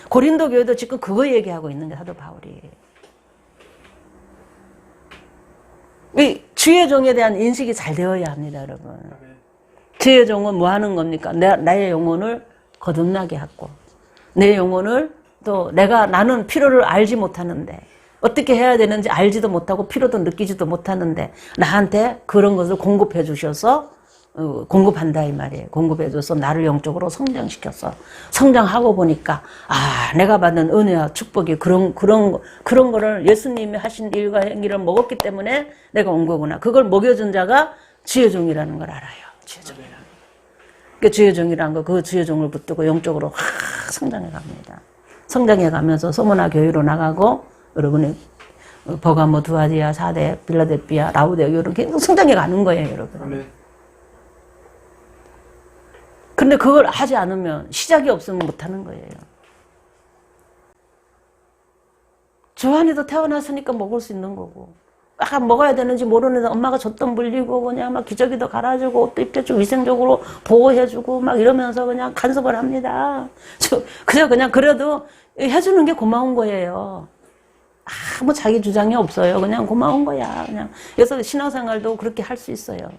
고린도 교회도 지금 그거 얘기하고 있는 게 사도 바울이. 이 주의 종에 대한 인식이 잘 되어야 합니다, 여러분. 주의 종은 뭐 하는 겁니까? 나의 영혼을 거듭나게 하고 내 영혼을 또 나는 필요를 알지 못하는데 어떻게 해야 되는지 알지도 못하고 필요도 느끼지도 못하는데 나한테 그런 것을 공급해 주셔서 공급한다 이 말이에요. 공급해 줘서 나를 영적으로 성장시켜서 성장하고 보니까 내가 받는 은혜와 축복이 그런 거를 예수님이 하신 일과 행위를 먹었기 때문에 내가 온 거구나. 그걸 먹여준 자가 주의 종이라는 걸 알아요. 주의 종이라는 거. 그 주의 종이라는 거, 그 주의 종을 붙들고 영적으로 확 성장해 갑니다. 성장해 가면서 소문화 교회로 나가고 여러분이 버가모, 두아디아, 사대, 빌라델피아, 라우데아 이렇게 성장해 가는 거예요, 여러분. 네. 근데 그걸 하지 않으면 시작이 없으면 못 하는 거예요. 주한이도 태어났으니까 먹을 수 있는 거고. 먹어야 되는지 모르는데 엄마가 젖도 물리고 그냥 막 기저귀도 갈아주고 옷도 입혀주고 위생적으로 보호해주고 막 이러면서 그냥 간섭을 합니다. 그냥 그래도 해주는 게 고마운 거예요. 아무 자기 주장이 없어요. 그냥 고마운 거야. 그냥. 그래서 신앙생활도 그렇게 할 수 있어요.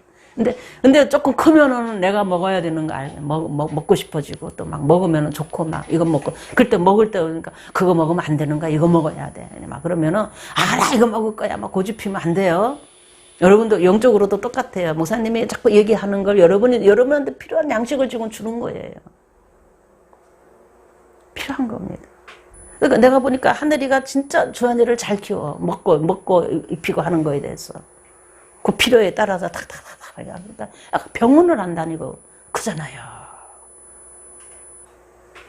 근데 조금 크면은 내가 먹어야 되는 거 먹고 싶어지고 또 막 먹으면은 좋고 막 이거 먹고 그때 먹을 때 그러니까 그거 먹으면 안 되는 거야. 이거 먹어야 돼. 막 그러면은 나 이거 먹을 거야. 막 고집 피면 안 돼요. 여러분도 영적으로도 똑같아요. 목사님이 자꾸 얘기하는 걸 여러분한테 필요한 양식을 지금 주는 거예요. 필요한 겁니다. 그러니까 내가 보니까 하늘이가 진짜 주한이를 잘 키워. 먹고 입히고 하는 거에 대해서. 그 필요에 따라서 탁탁탁탁 합니다. 약간 병원을 안 다니고 크잖아요.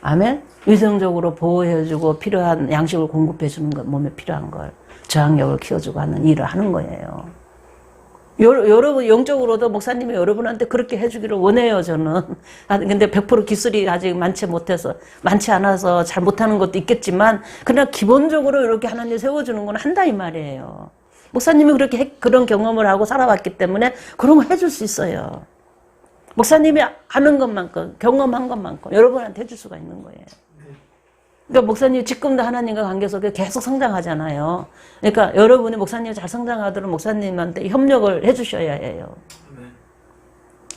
아멘? 위생적으로 보호해주고 필요한 양식을 공급해주는 것, 몸에 필요한 걸 저항력을 키워주고 하는 일을 하는 거예요. 여러분 영적으로도 목사님이 여러분한테 그렇게 해주기를 원해요, 저는. 근데 100% 기술이 아직 많지 않아서 잘 못하는 것도 있겠지만 그냥 기본적으로 이렇게 하나님 세워주는 건 한다 이 말이에요. 목사님이 그런 경험을 하고 살아왔기 때문에 그런 거 해줄 수 있어요. 목사님이 아는 것만큼, 경험한 것만큼 여러분한테 해줄 수가 있는 거예요. 그러니까 목사님이 지금도 하나님과 관계 속에 계속 성장하잖아요. 그러니까 여러분이 목사님이 잘 성장하도록 목사님한테 협력을 해주셔야 해요.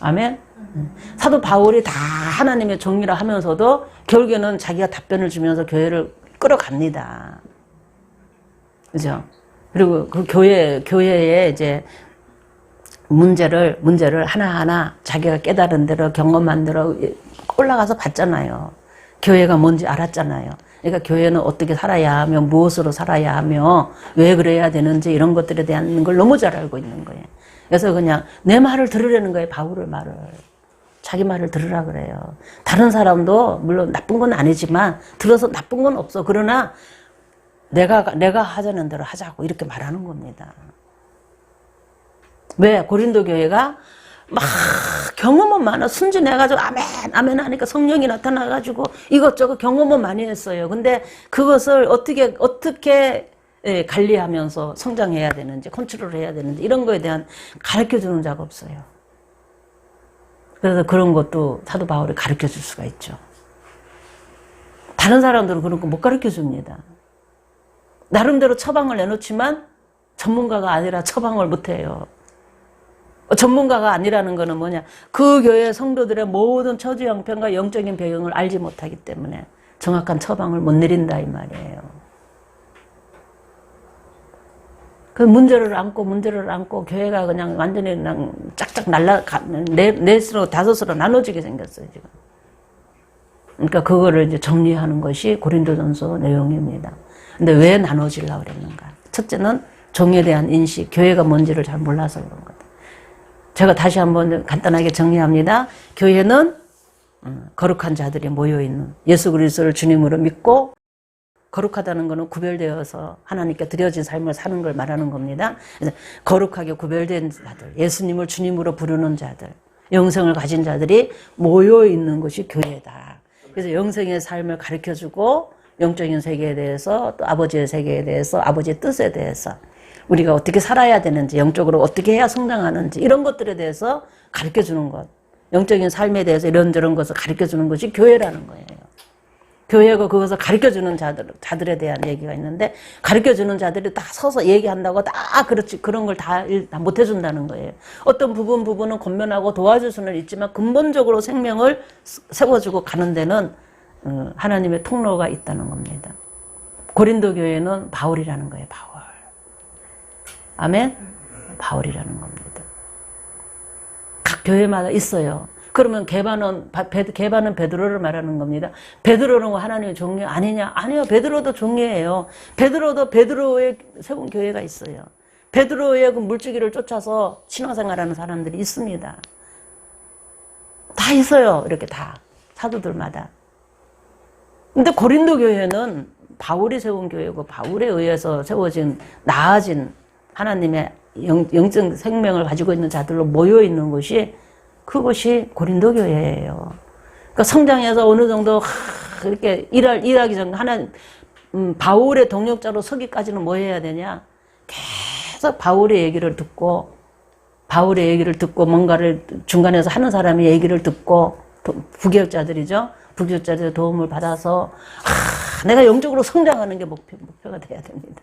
아멘? 사도 바울이 다 하나님의 종이라 하면서도 결국에는 자기가 답변을 주면서 교회를 끌어갑니다. 그죠? 그리고 그 교회에 이제 문제를 하나하나 자기가 깨달은 대로 경험한 대로 올라가서 봤잖아요. 교회가 뭔지 알았잖아요. 그러니까 교회는 어떻게 살아야 하며 무엇으로 살아야 하며 왜 그래야 되는지 이런 것들에 대한 걸 너무 잘 알고 있는 거예요. 그래서 그냥 내 말을 들으려는 거예요. 바울의 말을. 자기 말을 들으라 그래요. 다른 사람도 물론 나쁜 건 아니지만 들어서 나쁜 건 없어. 그러나 내가 하자는 대로 하자고 이렇게 말하는 겁니다. 왜? 고린도 교회가 막 경험은 많아. 순진해가지고 아멘 아멘 하니까 성령이 나타나가지고 이것저것 경험은 많이 했어요. 근데 그것을 어떻게 관리하면서 성장해야 되는지, 컨트롤 해야 되는지 이런 거에 대한 가르쳐주는 자가 없어요. 그래서 그런 것도 사도 바울이 가르쳐줄 수가 있죠. 다른 사람들은 그런 거 못 가르쳐줍니다. 나름대로 처방을 내놓지만 전문가가 아니라 처방을 못해요. 전문가가 아니라는 거는 뭐냐, 그 교회 성도들의 모든 처지 형편과 영적인 배경을 알지 못하기 때문에 정확한 처방을 못 내린다 이 말이에요. 그 문제를 안고 교회가 그냥 완전히 그냥 짝짝 넷으로 다섯으로 나눠지게 생겼어요 지금. 그러니까 그거를 이제 정리하는 것이 고린도전서 내용입니다. 근데 왜 나눠지려고 그랬는가? 첫째는 종에 대한 인식, 교회가 뭔지를 잘 몰라서 그런 거다. 제가 다시 한번 간단하게 정리합니다. 교회는 거룩한 자들이 모여있는, 예수 그리스도를 주님으로 믿고, 거룩하다는 것은 구별되어서 하나님께 드려진 삶을 사는 걸 말하는 겁니다. 그래서 거룩하게 구별된 자들, 예수님을 주님으로 부르는 자들, 영생을 가진 자들이 모여있는 것이 교회다. 그래서 영생의 삶을 가르쳐주고 영적인 세계에 대해서, 또 아버지의 세계에 대해서, 아버지의 뜻에 대해서 우리가 어떻게 살아야 되는지, 영적으로 어떻게 해야 성장하는지 이런 것들에 대해서 가르쳐주는 것, 영적인 삶에 대해서 이런저런 것을 가르쳐주는 것이 교회라는 거예요. 교회가 그것을 가르쳐주는 자들에 대한 얘기가 있는데, 가르쳐주는 자들이 다 서서 얘기한다고 다 그렇지, 그런 걸 다 못해준다는 거예요. 어떤 부분은 권면하고 도와줄 수는 있지만 근본적으로 생명을 세워주고 가는 데는 하나님의 통로가 있다는 겁니다. 고린도 교회는 바울이라는 거예요. 바울. 아멘? 바울이라는 겁니다. 각 교회마다 있어요. 그러면 개반은 베드로를 말하는 겁니다. 베드로는 하나님의 종이 아니냐? 아니요. 베드로도 종이에요. 베드로도 베드로의 세운 교회가 있어요. 베드로의 그 물주기를 쫓아서 신앙생활하는 사람들이 있습니다. 다 있어요. 이렇게 다. 사도들마다. 근데 고린도 교회는 바울이 세운 교회고, 바울에 의해서 세워진, 나아진 하나님의 영적 생명을 가지고 있는 자들로 모여있는 곳이, 그것이 고린도 교회예요. 그러니까 성장해서 어느 정도 이렇게 일하기 전에 바울의 동력자로 서기까지는 뭐 해야 되냐? 계속 바울의 얘기를 듣고 뭔가를 중간에서 하는 사람의 얘기를 듣고, 부교육자들이죠. 부교육자들의 도움을 받아서 내가 영적으로 성장하는 게 목표가 돼야 됩니다.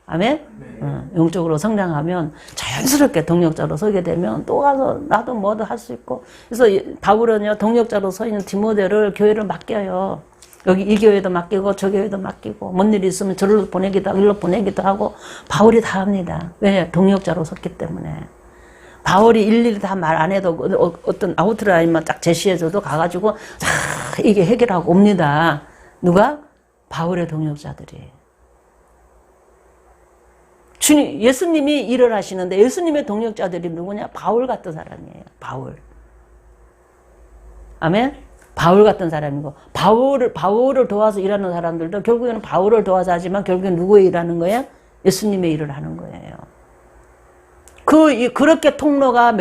아멘? 네. 영적으로 성장하면 자연스럽게 동력자로 서게 되면 또 가서 나도 뭐도 할 수 있고. 그래서 바울은요, 동력자로 서 있는 디모데를 교회를 맡겨요. 여기 이 교회도 맡기고 저 교회도 맡기고, 뭔 일이 있으면 저를 보내기도 하고 일로 보내기도 하고, 바울이 다 합니다. 왜? 동력자로 섰기 때문에. 바울이 일일이 다 말 안 해도 어떤 아웃라인만 딱 제시해줘도 가가지고 이게 해결하고 옵니다. 누가? 바울의 동력자들이. 예수님이 일을 하시는데 예수님의 동력자들이 누구냐? 바울 같은 사람이에요. 바울. 아멘? 바울 같은 사람이고, 바울을 도와서 일하는 사람들도 결국에는 바울을 도와서 하지만 결국엔 누구의 일하는 거예요? 예수님의 일을 하는 거예요. 그렇게 통로가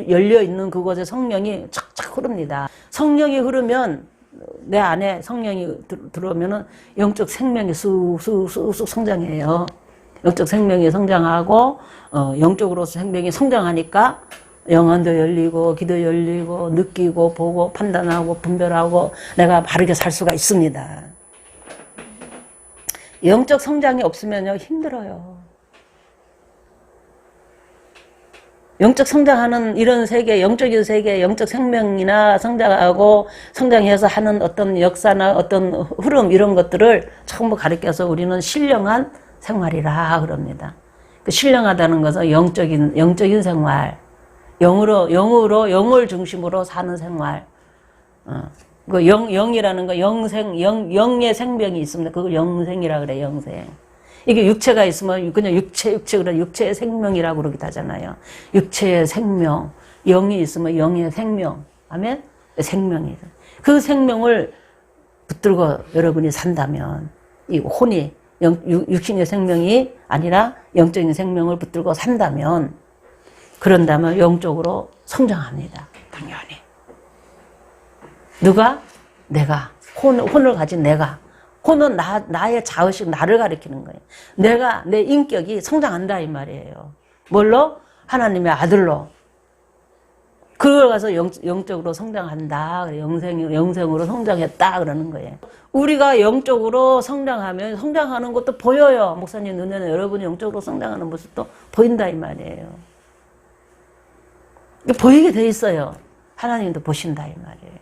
열려 있는 그곳에 성령이 착착 흐릅니다. 성령이 흐르면, 내 안에 성령이 들어오면은 영적 생명이 쑥쑥 성장해요. 영적 생명이 성장하고, 영적으로 생명이 성장하니까 영혼도 열리고, 귀도 열리고, 느끼고, 보고, 판단하고, 분별하고, 내가 바르게 살 수가 있습니다. 영적 성장이 없으면요, 힘들어요. 영적 성장하는 이런 세계, 영적인 세계, 영적 생명이나 성장하고 성장해서 하는 어떤 역사나 어떤 흐름 이런 것들을 전부 가르쳐서 우리는 신령한 생활이라 그럽니다. 그 신령하다는 것은 영적인 생활, 영을 중심으로 사는 생활. 그 영이라는 거, 영의 생명이 있습니다. 그걸 영생이라 그래, 영생. 이게 육체가 있으면 그냥 그래, 육체의 생명이라고 그러기도 하잖아요. 육체의 생명, 영이 있으면 영의 생명. 아멘? 생명이죠. 그 생명을 붙들고 여러분이 산다면, 이 혼이, 육신의 생명이 아니라 영적인 생명을 붙들고 산다면, 그런다면 영적으로 성장합니다. 당연히. 누가? 내가. 혼을 가진 내가. 혼은 나의 자의식, 나를 가리키는 거예요. 내가, 내 인격이 성장한다 이 말이에요. 뭘로? 하나님의 아들로. 그걸 가서 영적으로 성장한다. 영생으로 성장했다. 그러는 거예요. 우리가 영적으로 성장하면 성장하는 것도 보여요. 목사님 눈에는 여러분이 영적으로 성장하는 모습도 보인다 이 말이에요. 보이게 돼 있어요. 하나님도 보신다 이 말이에요.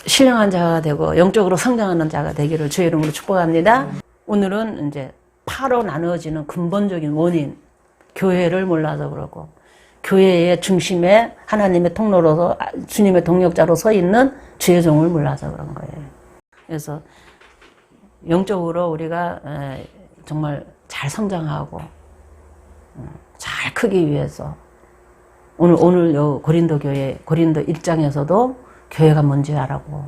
신령한 자가 되고 영적으로 성장하는 자가 되기를 주의 이름으로 축복합니다. 오늘은 이제 파로 나누어지는 근본적인 원인, 교회를 몰라서 그러고 교회의 중심에 하나님의 통로로서 주님의 동력자로 서 있는 주의 종을 몰라서 그런 거예요. 그래서 영적으로 우리가 정말 잘 성장하고 잘 크기 위해서 오늘 요 고린도 교회 고린도 1장에서도 교회가 뭔지 알아고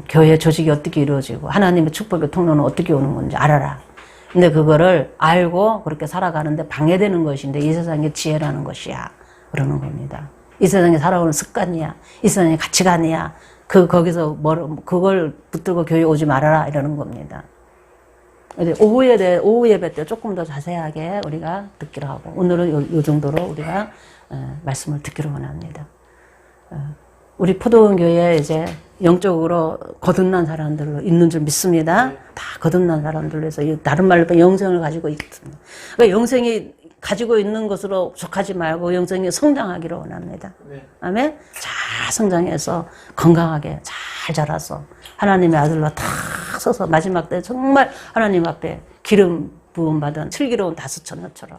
교회 조직이 어떻게 이루어지고 하나님의 축복의 통로는 어떻게 오는 건지 알아라. 근데 그거를 알고 그렇게 살아가는데 방해되는 것인데 이 세상의 지혜라는 것이야. 그러는 겁니다. 이 세상에 살아오는 습관이야. 이 세상의 가치관이야. 거기서 그걸 붙들고 교회 오지 말아라. 이러는 겁니다. 오후 예배 때 조금 더 자세하게 우리가 듣기로 하고 오늘은 요 정도로 우리가 말씀을 듣기로 원합니다. 우리 포도원 교회에 이제 영적으로 거듭난 사람들로 있는 줄 믿습니다. 다 거듭난 사람들로 해서 다른 말로 보면 영생을 가지고 있습니다. 그러니까 영생이 가지고 있는 것으로 부족하지 말고 영생이 성장하기를 원합니다. 아멘. 잘 성장해서 건강하게 잘 자라서 하나님의 아들로 탁 서서 마지막 때 정말 하나님 앞에 기름 부음 받은 슬기로운 다섯처녀처럼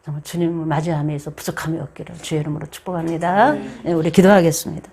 정말 주님을 맞이함에 있어 부족함이 없기를 주의 이름으로 축복합니다. 네, 우리 기도하겠습니다.